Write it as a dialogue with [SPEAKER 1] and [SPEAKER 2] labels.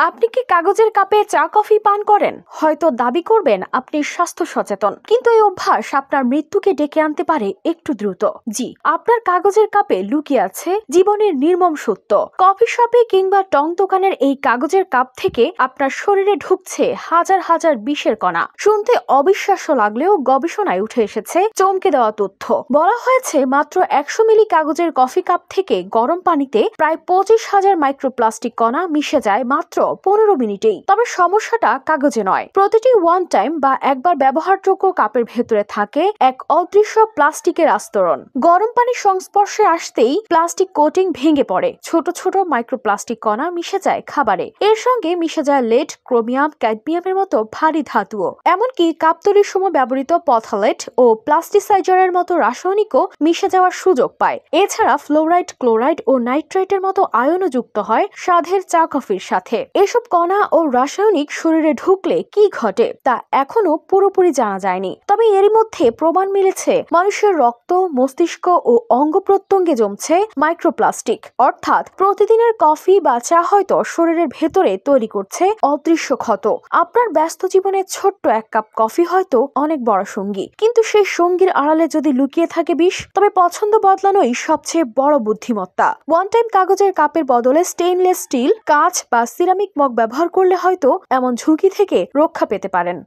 [SPEAKER 1] আপনি কি কাগজের কাপে চা কফি পান করেন? হয়তো দাবি করবেন আপনি স্বাস্থ্য সচেতন, কিন্তু এই অভ্যাস আপনার মৃত্যুকে ডেকে আনতে পারে একটু দ্রুত। জি, আপনার কাগজের কাপে লুকিয়ে আছে জীবনের নির্মম সত্য। কফি শপে কিংবা টং দোকানের এই কাগজের কাপ থেকে আপনার শরীরে ঢুকছে হাজার হাজার বিষের কণা। শুনতে অবিশ্বাস্য লাগলেও গবেষণায় উঠে এসেছে চমকে দেওয়া তথ্য। বলা হয়েছে মাত্র 100 মিলি কাগজের কফি কাপ থেকে গরম পানিতে প্রায় 25,000 মাইক্রোপ্লাস্টিক কণা মিশে যায় মাত্র 15 মিনিটেই। তবে সমস্যাটা কাগজে নয়, প্রতিটি ওয়ান টাইম বা একবার ব্যবহারযোগ্য কাপের ভেতরে থাকে এক অদৃশ্য প্লাস্টিকের আস্তরণ। গরম পানির সংস্পর্শে আসতেই প্লাস্টিক কোটিং ভেঙে পড়ে, ছোট ছোট মাইক্রোপ্লাস্টিক কণা মিশে যায় খাবারে। এর সঙ্গে মিশে যায় লেড, ক্রোমিয়াম, ক্যাডমিয়ামের মতো ভারী ধাতুও। এমনকি কাপ তৈরির সময় ব্যবহৃত পথালেট ও প্লাস্টিসাইজারের মতো রাসায়নিকও মিশে যাওয়ার সুযোগ পায়। এছাড়া ফ্লোরাইড, ক্লোরাইড ও নাইট্রেটের মতো আয়নও যুক্ত হয় স্বাদের চা কফির সাথে। এসব কণা ও রাসায়নিক শরীরে ঢুকলে কি ঘটে তা এখনো পুরোপুরি জানা যায়নি। তবে এরই মধ্যে প্রমাণ মিলেছে মানুষের রক্ত, মস্তিষ্ক ও অঙ্গ প্রত্যঙ্গে জমছে মাইক্রোপ্লাস্টিক। অর্থাৎ প্রতিদিনের কফি বা চা হয়তো শরীরের ভেতরে তৈরি করছে অদৃশ্য ক্ষত। আপনার ব্যস্ত জীবনে ছোট্ট এক কাপ কফি হয়তো অনেক বড় সঙ্গী, কিন্তু সেই সঙ্গীর আড়ালে যদি লুকিয়ে থাকে বিষ, তবে পছন্দ বদলানোই সবচেয়ে বড় বুদ্ধিমত্তা। ওয়ান টাইম কাগজের কাপের বদলে স্টেইনলেস স্টিল, কাঁচ বা সিরামিক মগ ব্যবহার করলে হয়তো এমন ঝুঁকি থেকে রক্ষা পেতে পারেন।